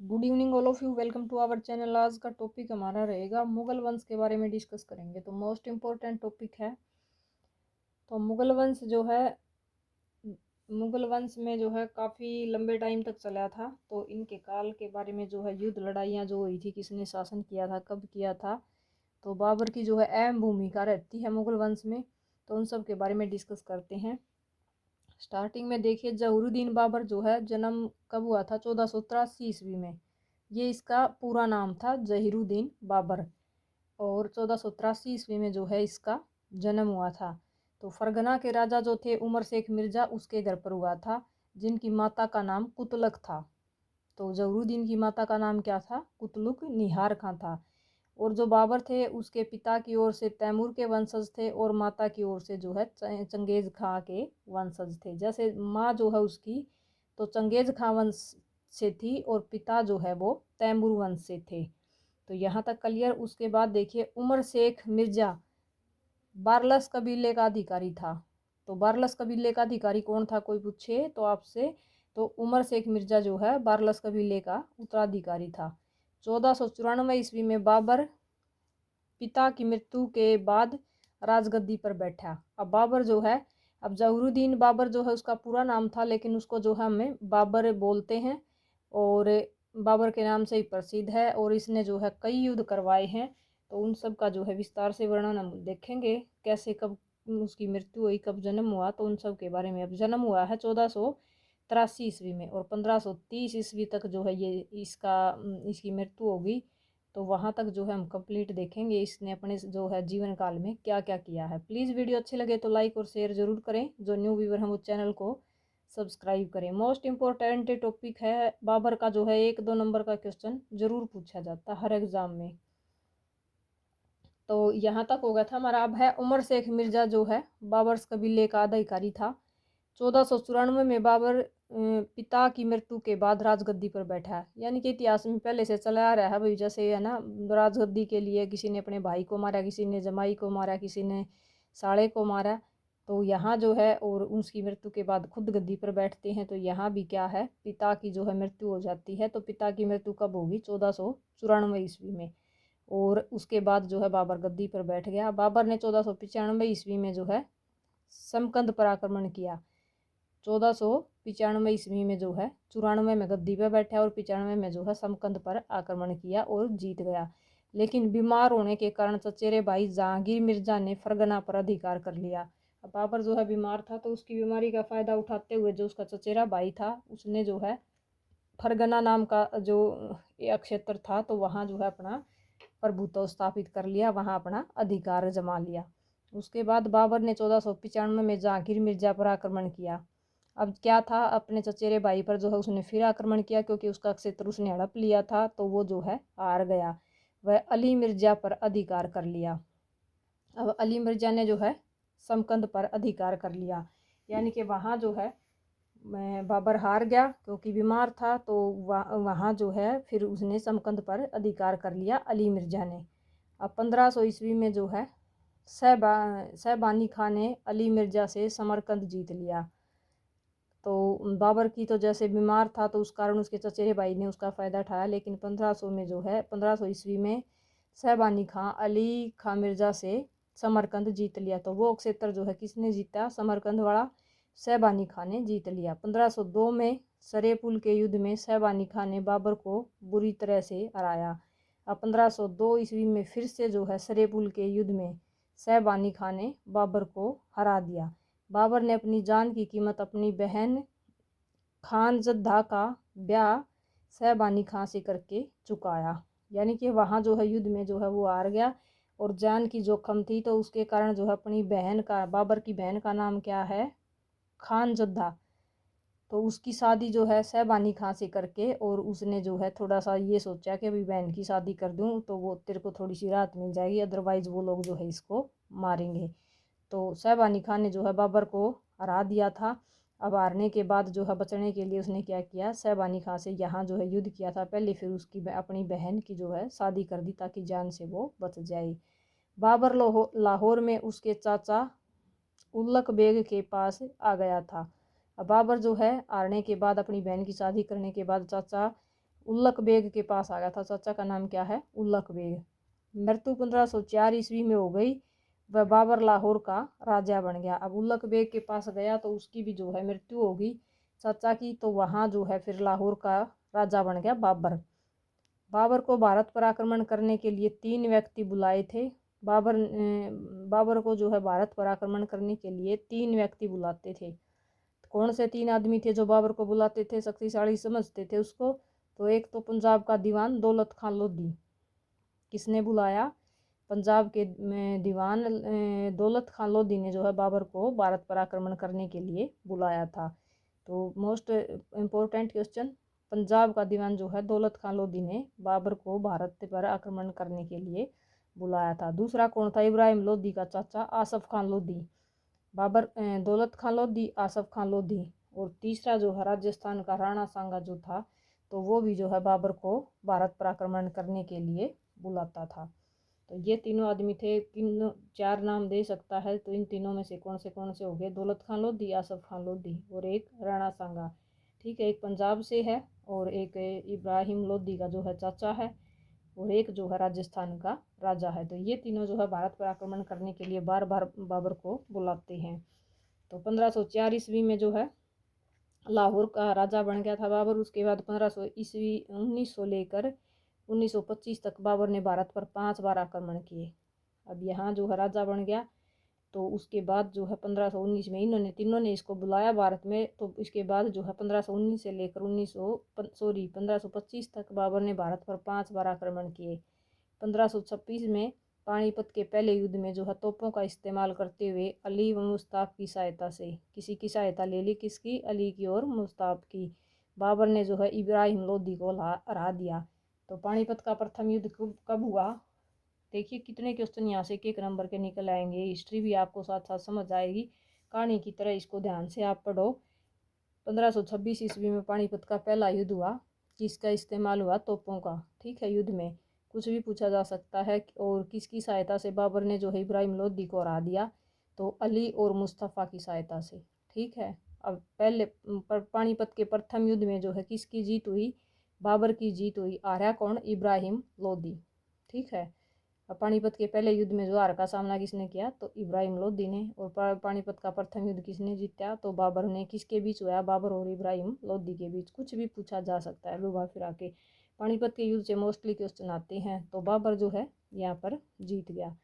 Good evening all of you, welcome to our channel. आज का topic हमारा रहेगा मुगल वंश के बारे में डिस्कस करेंगे। तो मोस्ट इम्पोर्टेंट टॉपिक है। तो मुगल वंश जो है, मुगल वंश में जो है काफ़ी लंबे टाइम तक चला था। तो इनके काल के बारे में जो है युद्ध लड़ाइयाँ जो हुई थी, किसने शासन किया था, कब किया था, तो बाबर की जो है अहम भूमिका रहती है मुगल वंश में। तो उन सब के बारे में डिस्कस करते हैं। स्टार्टिंग में देखिए, जहूरुद्दीन बाबर जो है जन्म कब हुआ था? 1483 ईस्वी में। ये इसका पूरा नाम था जहीरुद्दीन बाबर। और 1483 ईस्वी में जो है इसका जन्म हुआ था। तो फरगना के राजा जो थे उमर शेख मिर्जा, उसके घर पर हुआ था, जिनकी माता का नाम कुतलक था। तो जहरुद्दीन की माता का नाम क्या था? कुतलुक निहार खां था। और जो बाबर थे उसके पिता की ओर से तैमूर के वंशज थे और माता की ओर से जो है चंगेज खां के वंशज थे। जैसे माँ जो है उसकी तो चंगेज खां वंश से थी और पिता जो है वो तैमूर वंश से थे। तो यहाँ तक क्लियर। उसके बाद देखिए, उमर शेख मिर्जा बारलस कबीले का अधिकारी था। तो बारलस कबीले का अधिकारी कौन था, कोई पूछे तो आपसे, तो उमर शेख मिर्जा जो है बारलस कबीले का उत्तराधिकारी था। 1494 ईस्वी में बाबर पिता की मृत्यु के बाद राजगद्दी पर बैठा। अब बाबर जो है, अब जहरुद्दीन बाबर जो है उसका पूरा नाम था, लेकिन उसको जो है हमें बाबर बोलते हैं और बाबर के नाम से ही प्रसिद्ध है। और इसने जो है कई युद्ध करवाए हैं। तो उन सब का जो है विस्तार से वर्णन हम देखेंगे, कैसे कब उसकी मृत्यु हुई, कब जन्म हुआ, तो उन सब के बारे में। अब जन्म हुआ है 1483 ईस्वी में और 1530 ईस्वी तक जो है ये इसकी मृत्यु होगी। तो वहाँ तक जो है हम कंप्लीट देखेंगे इसने अपने जो है जीवन काल में क्या क्या किया है। प्लीज़ वीडियो अच्छे लगे तो लाइक और शेयर जरूर करें। जो न्यू व्यूवर हैं वो चैनल को सब्सक्राइब करें। मोस्ट इम्पोर्टेंट टॉपिक है बाबर का, जो है 1-2 नंबर का क्वेश्चन जरूर पूछा जाता है हर एग्जाम में। तो यहाँ तक हो गया था हमारा। अब है उमर शेख मिर्जा जो है बाबर्स कबीले का अधिकारी था। 1494 में बाबर पिता की मृत्यु के बाद राजगद्दी पर बैठा है। यानी कि इतिहास में पहले से चला आ रहा है भाई, जैसे है ना, राजगद्दी के लिए किसी ने अपने भाई को मारा, किसी ने जमाई को मारा, किसी ने साले को मारा। तो यहाँ जो है, और उसकी मृत्यु के बाद खुद गद्दी पर बैठते हैं। तो यहाँ भी क्या है, पिता की जो है मृत्यु हो जाती है। तो पिता की मृत्यु कब होगी? 1494 ईस्वी में। और उसके बाद जो है बाबर गद्दी पर बैठ गया। बाबर ने 1495 ईस्वी में जो है समकंद पर आक्रमण किया। 1495 ईस्वी में जो है 94 में गद्दी पर बैठा और 95 में जो है समकंद पर आक्रमण किया और जीत गया। लेकिन बीमार होने के कारण चचेरे भाई जहांगीर मिर्जा ने फरगना पर अधिकार कर लिया। अब बाबर जो है बीमार था, तो उसकी बीमारी का फायदा उठाते हुए जो उसका चचेरा भाई था उसने जो है फरगना नाम का जो क्षेत्र था, तो वहाँ जो है अपना प्रभुत्व स्थापित कर लिया, वहाँ अपना अधिकार जमा लिया। उसके बाद बाबर ने 1495 में जहांगीर मिर्जा पर आक्रमण किया। अब क्या था, अपने चचेरे भाई पर जो है उसने फिर आक्रमण किया, क्योंकि उसका क्षेत्र उसने हड़प लिया था, तो वो जो है हार गया। वह अली मिर्जा पर अधिकार कर लिया। अब अली मिर्जा ने जो है समकंद पर अधिकार कर लिया। यानी कि वहाँ जो है बाबर हार गया क्योंकि बीमार था। तो वहाँ जो है फिर उसने समकंद पर अधिकार कर लिया अली मिर्जा ने। अब 1500 ईस्वी में जो है सहबानी खां ने अली मिर्जा से समरकंद जीत लिया। तो बाबर की तो जैसे बीमार था, तो उस कारण उसके चचेरे भाई ने उसका फ़ायदा उठाया। लेकिन 1500 में जो है 1500 ईस्वी में सहबानी खां अली खां मिर्जा से समरकंद जीत लिया। तो वो क्षेत्र जो है किसने जीता? समरकंद वाला सहबानी खां ने जीत लिया। 1502 में सरेपुल के युद्ध में सहबानी खां ने बाबर को बुरी तरह से हराया। अब 1502 ईस्वी में फिर से जो है सरेपुल के युद्ध में सहबानी खां ने बाबर को हरा दिया। बाबर ने अपनी जान की कीमत अपनी बहन खानजदा का ब्याह सहबानी खां से करके चुकाया। यानी कि वहाँ जो है युद्ध में जो है वो हार गया और जान की जोखम थी, तो उसके कारण जो है अपनी बहन का, बाबर की बहन का नाम क्या है? खानजदा। तो उसकी शादी जो है सहबानी खां से करके, और उसने जो है थोड़ा सा ये सोचा कि अभी बहन की शादी कर दूं तो वो तेरे को थोड़ी सी राहत मिल जाएगी, अदरवाइज वो लोग जो है इसको मारेंगे। तो सहबानी खान ने जो है बाबर को हरा दिया था। अब हारने के बाद जो है बचने के लिए उसने क्या किया, सहबानी खां से यहाँ जो है युद्ध किया था पहले, फिर उसकी अपनी बहन की जो है शादी कर दी ताकि जान से वो बच जाए। बाबर लाहौर में उसके चाचा उल्लक बेग के पास आ गया था। अब बाबर जो है हारने के बाद अपनी बहन की शादी करने के बाद चाचा उल्लक बेग के पास आ गया था। चाचा का नाम क्या है? उल्लक बेग। मृत्यु 1504 ईस्वी में हो गई। वह बाबर लाहौर का राजा बन गया। अब उल्लक बेग के पास गया तो उसकी भी जो है मृत्यु होगी चाचा की, तो वहाँ जो है फिर लाहौर का राजा बन गया बाबर। बाबर को भारत पर आक्रमण करने के लिए 3 व्यक्ति बुलाए थे। बाबर को जो है भारत पर आक्रमण करने के लिए 3 व्यक्ति बुलाते थे। कौन से 3 आदमी थे जो बाबर को बुलाते थे, शक्तिशाली समझते थे उसको? तो एक तो पंजाब का दीवान दौलत खान लोधी। किसने बुलाया? पंजाब के दीवान दौलत खान लोधी ने जो है बाबर को भारत पर आक्रमण करने के लिए बुलाया था। तो मोस्ट इम्पोर्टेंट क्वेश्चन, पंजाब का दीवान जो है दौलत खान लोधी ने बाबर को भारत पर आक्रमण करने के लिए बुलाया था। दूसरा कौन था? इब्राहिम लोधी का चाचा आसफ खान लोधी। बाबर दौलत खान लोधी, आसफ खान लोधी। और तीसरा जो है राजस्थान का राणा सांगा जो था, तो वो भी जो है बाबर को भारत पर आक्रमण करने के लिए बुलाता था। तो ये तीनों आदमी थे। तीनों 4 नाम दे सकता है, तो इन तीनों में से कौन से हो गए? दौलत खान लोधी, आसफ खान लोधी और एक राणा सांगा। ठीक है, एक पंजाब से है और एक इब्राहिम लोधी का जो है चाचा है और एक जो है राजस्थान का राजा है। तो ये तीनों जो है भारत पर आक्रमण करने के लिए बार बार बाबर को बुलाते हैं। तो 1504 ईस्वी में जो है लाहौर का राजा बन गया था बाबर। उसके बाद 1500 ईस्वी 1900 लेकर 1925 तक बाबर ने भारत पर 5 बार आक्रमण किए। अब यहाँ जो है राजा बन गया। तो उसके बाद जो है 1519 में इन्होंने तीनों ने इसको बुलाया भारत में। तो इसके बाद जो है 1519 से लेकर 1525 तक बाबर ने भारत पर 5 बार आक्रमण किए। 1526 में पानीपत के पहले युद्ध में जो है तोपों का इस्तेमाल करते हुए अली व मुस्ताफ की सहायता से, किसी की सहायता ले ली? किसकी? अली की और मुस्ताफ की। बाबर ने जो है इब्राहिम लोधी को हरा दिया। तो पानीपत का प्रथम युद्ध कब हुआ? देखिए कितने क्वेश्चन यहाँ से एक नंबर के निकल आएंगे। हिस्ट्री भी आपको साथ साथ समझ आएगी, कहानी की तरह इसको ध्यान से आप पढ़ो। 1526 ईस्वी में पानीपत का पहला युद्ध हुआ, जिसका इस्तेमाल हुआ तोपों का। ठीक है, युद्ध में कुछ भी पूछा जा सकता है। और किसकी सहायता से बाबर ने जो है इब्राहिम लोधी को हरा दिया? तो अली और मुस्तफ़ा की सहायता से। ठीक है, अब पहले पानीपत के प्रथम युद्ध में जो है किसकी जीत हुई? बाबर की जीत हुई। हारा कौन? इब्राहिम लोधी। ठीक है, पानीपत के पहले युद्ध में जो हार का सामना किसने किया? तो इब्राहिम लोधी ने। और पानीपत का प्रथम युद्ध किसने जीता? तो बाबर ने। किसके बीच हुआ? बाबर और इब्राहिम लोधी के बीच। कुछ भी पूछा जा सकता है घुमा फिरा के। पानीपत के युद्ध से मोस्टली क्वेश्चन आते हैं। तो बाबर जो है यहाँ पर जीत गया।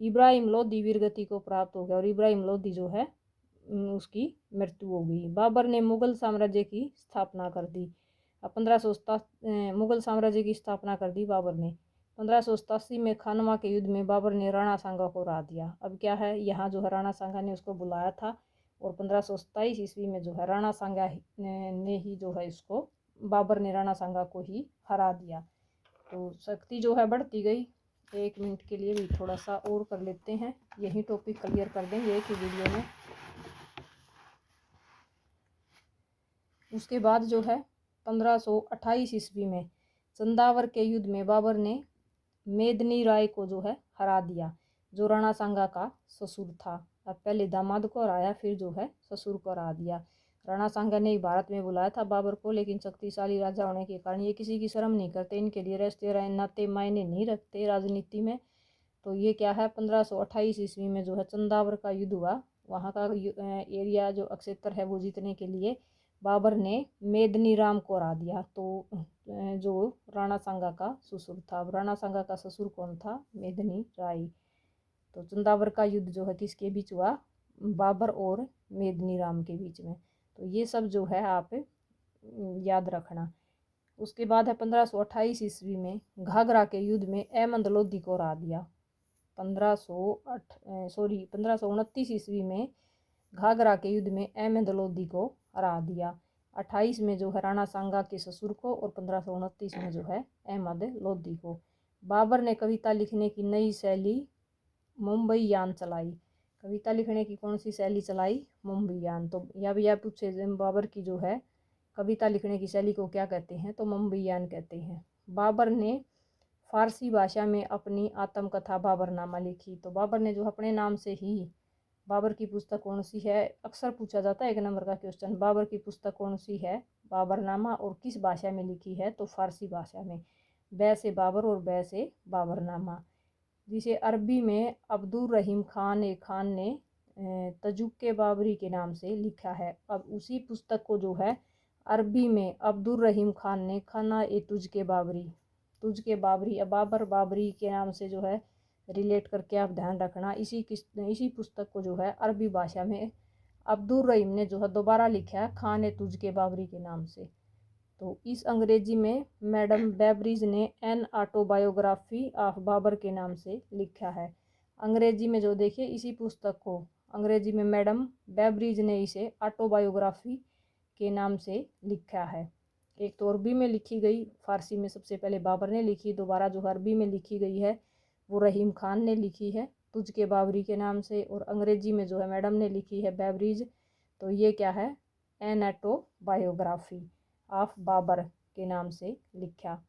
इब्राहिम लोधी वीरगति को प्राप्त हो गया और इब्राहिम लोधी जो है उसकी मृत्यु हो गई। बाबर ने मुगल साम्राज्य की स्थापना कर दी। अब 1587 मुगल साम्राज्य की स्थापना कर दी बाबर ने। 1587 में खानवा के युद्ध में बाबर ने राणा सांगा को हरा दिया। अब क्या है, यहाँ जो है राणा सांगा ने उसको बुलाया था और 1527 ईस्वी में जो है राणा सांगा ने ही जो है इसको, बाबर ने राणा सांगा को ही हरा दिया। तो शक्ति जो है बढ़ती गई। 1 मिनट के लिए भी थोड़ा सा और कर लेते हैं, यही टॉपिक क्लियर कर देंगे एक ही वीडियो में। उसके बाद जो है 1528 ईस्वी में चंदावर के युद्ध में बाबर ने मेदनी राय को जो है हरा दिया, जो राणा सांगा का ससुर था। अब पहले दामाद को हराया, फिर जो है ससुर को हरा दिया। राणा सांगा ने भारत में बुलाया था बाबर को, लेकिन शक्तिशाली राजा होने के कारण ये किसी की शर्म नहीं करते, इनके लिए रिश्ते नाते मायने नहीं रखते राजनीति में। तो ये क्या है, 1528 ईस्वी में जो है चंदावर का युद्ध हुआ। वहाँ का एरिया जो क्षेत्र है वो जीतने के लिए बाबर ने मेदनी राम को हरा दिया। तो जो राणा सांगा का ससुर था। राणा सांगा का ससुर कौन था? मेदनी राय। तो चंदावर का युद्ध जो है किसके बीच हुआ? बाबर और मेदनी राम के बीच में। तो ये सब जो है आप याद रखना। उसके बाद है 1528 ईस्वी में घाघरा के युद्ध में अहमद लोधी को हरा दिया। 1529 ईस्वी में घाघरा के युद्ध में अहमद लोधी को हरा दिया। 28 में जो है राणा सांगा के ससुर को और 1529 में जो है अहमद लोधी को। बाबर ने कविता लिखने की नई शैली मुंबई यान चलाई। कविता लिखने की कौन सी शैली चलाई? मुंबई यान। तो यह पूछे बाबर की जो है कविता लिखने की शैली को क्या कहते हैं? तो मुंबई यान कहते हैं। बाबर ने फारसी भाषा में अपनी आत्मकथा बाबरनामा लिखी। तो बाबर ने जो अपने नाम से ही, बाबर की पुस्तक कौन सी है? अक्सर पूछा जाता है 1 नंबर का क्वेश्चन, बाबर की पुस्तक कौन सी है? बाबरनामा और किस भाषा में लिखी है, तो फारसी भाषा में। बै से बाबर और बै से बाबरनामा, जिसे अरबी में अब्दुल रहीम खान ने तजुक बाबरी के नाम से लिखा है। अब उसी पुस्तक को जो है अरबी में अब्दुल रहीम खान ने खाना ए तुझ के बाबरी अब बाबर बाबरी के नाम से जो है रिलेट करके आप ध्यान रखना। इसी पुस्तक को जो है अरबी भाषा में अब्दुल रहीम ने जो है दोबारा लिखा है खान ए तुझ के बाबरी के नाम से। तो इस अंग्रेजी में मैडम बेबरीज ने एन ऑटोबायोग्राफी ऑफ बाबर के नाम से लिखा है। अंग्रेजी में जो देखिए इसी पुस्तक को अंग्रेजी में मैडम बेबरीज ने इसे ऑटोबायोग्राफी के नाम से लिखा है। एक तो अरबी में लिखी गई, फारसी में सबसे पहले बाबर ने लिखी, दोबारा जो अरबी में लिखी गई है वो रहीम खान ने लिखी है तुझ के बाबरी के नाम से, और अंग्रेजी में जो है मैडम ने लिखी है बेबरीज। तो ये क्या है, एन ऑटोबायोग्राफी ऑफ बाबर के नाम से लिखा।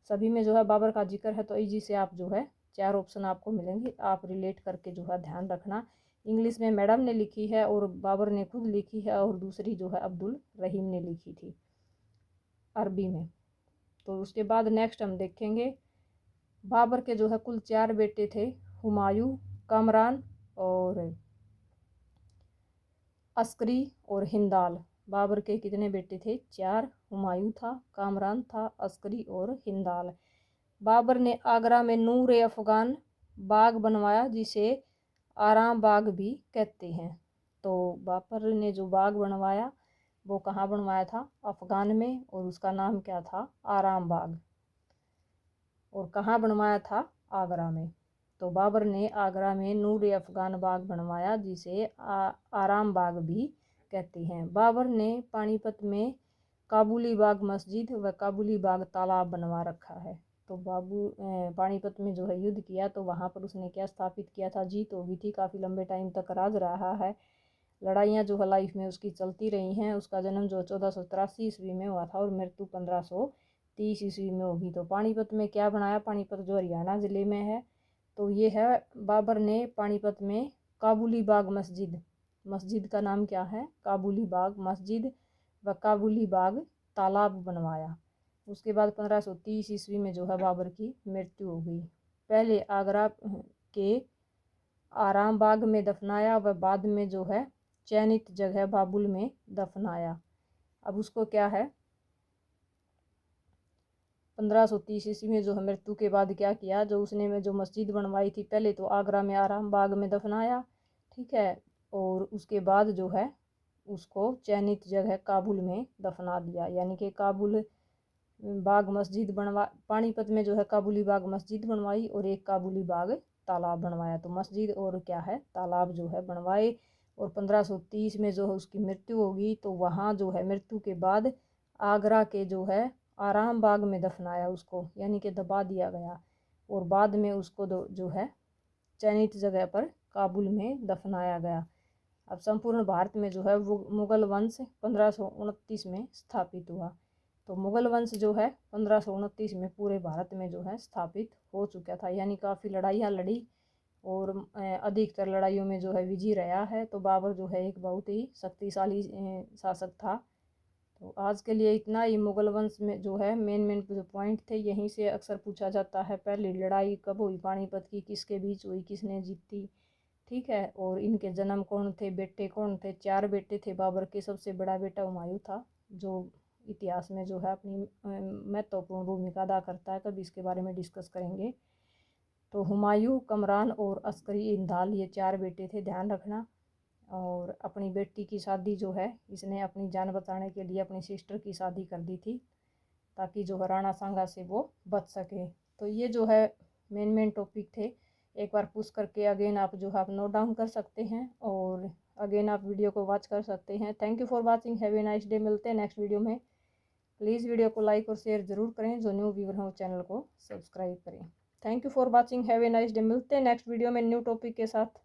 सभी में जो है बाबर का जिक्र है, तो इजी से आप जो है 4 ऑप्शन आपको मिलेंगे, आप रिलेट करके जो है ध्यान रखना। इंग्लिश में मैडम ने लिखी है और बाबर ने खुद लिखी है, और दूसरी जो है अब्दुल रहीम ने लिखी थी अरबी में। तो उसके बाद नेक्स्ट हम देखेंगे बाबर के जो है कुल 4 बेटे थे, हुमायूं, कामरान और अस्करी और हिंदाल। बाबर के कितने बेटे थे, 4। हुमायूं था, कामरान था, अस्करी और हिंदाल। बाबर ने आगरा में नूर ए अफगान बाग बनवाया, जिसे आराम बाग भी कहते हैं। तो बाबर ने जो बाग बनवाया वो कहाँ बनवाया था, अफगान में, और उसका नाम क्या था, आराम बाग। और कहाँ बनवाया था, आगरा में। तो बाबर ने आगरा में नूर अफगान बाग बनवाया, जिसे आराम बाग भी कहते हैं। बाबर ने पानीपत में काबुली बाग मस्जिद व काबुली बाग तालाब बनवा रखा है। तो पानीपत में जो है युद्ध किया, तो वहाँ पर उसने क्या स्थापित किया था, जीत हो गई थी, काफ़ी लंबे टाइम तक राज रहा है। लड़ाइयाँ जो है लाइफ में उसकी चलती रही हैं। उसका जन्म जो 1483 ईस्वी में हुआ था और मृत्यु 1530 ईस्वी में होगी। तो पानीपत में क्या बनाया, पानीपत जो हरियाणा ज़िले में है, तो ये है बाबर ने पानीपत में काबुली बाग मस्जिद का नाम क्या है, काबुली बाग मस्जिद व काबुली बाग तालाब बनवाया। उसके बाद 1530 ईस्वी में जो है बाबर की मृत्यु हो गई। पहले आगरा के आराम बाग में दफनाया व बाद में जो है चयनित जगह बाबुल में दफनाया। अब उसको क्या है, 1530 ईस्वी में जो है मृत्यु के बाद क्या किया, जो उसने जो मस्जिद बनवाई थी, पहले तो आगरा में आराम बाग में दफनाया, ठीक है, और उसके बाद जो है उसको चयनित जगह काबुल में दफना दिया। यानी कि काबुल बाग मस्जिद बनवा, पानीपत में जो है काबुली बाग मस्जिद बनवाई और एक काबुली बाग तालाब बनवाया। तो मस्जिद और क्या है, तालाब जो है बनवाए। और 1530 में जो है उसकी मृत्यु होगी, तो वहाँ जो है मृत्यु के बाद आगरा के जो है आराम बाग में दफनाया उसको, यानी कि दबा दिया गया, और बाद में उसको जो है चयनित जगह पर काबुल में दफनाया गया। अब संपूर्ण भारत में जो है वो मुगल वंश 1529 में स्थापित हुआ। तो मुगल वंश जो है 1529 में पूरे भारत में जो है स्थापित हो चुका था, यानी काफ़ी लड़ाइयाँ लड़ी और अधिकतर लड़ाइयों में जो है विजयी रहा है। तो बाबर जो है एक बहुत ही शक्तिशाली शासक था। तो आज के लिए इतना ही। मुगल वंश में जो है मेन जो पॉइंट थे यहीं से अक्सर पूछा जाता है, पहली लड़ाई कब हुई पानीपत की, किसके बीच हुई, किसने जीती, ठीक है, और इनके जन्म कौन थे, बेटे कौन थे। 4 बेटे थे बाबर के, सबसे बड़ा बेटा हुमायूं था, जो इतिहास में जो है अपनी महत्वपूर्ण भूमिका अदा करता है, कभी इसके बारे में डिस्कस करेंगे। तो हुमायूं, कमरान और अस्करी इंदाल, ये 4 बेटे थे, ध्यान रखना। और अपनी बेटी की शादी जो है इसने अपनी जान बचाने के लिए अपनी सिस्टर की शादी कर दी थी, ताकि जो है राणा सांगा से वो बच सके। तो ये जो है मेन टॉपिक थे। एक बार पुश करके अगेन आप जो है आप नोट डाउन कर सकते हैं और अगेन आप वीडियो को वॉच कर सकते हैं। Thank you for watching, have a nice day. मिलते हैं नेक्स्ट वीडियो में। प्लीज़ वीडियो को लाइक और शेयर ज़रूर करें, जो न्यू व्यूअर हैं चैनल को सब्सक्राइब करें। Thank you for watching, have a nice day. मिलते हैं नेक्स्ट वीडियो में न्यू टॉपिक के साथ।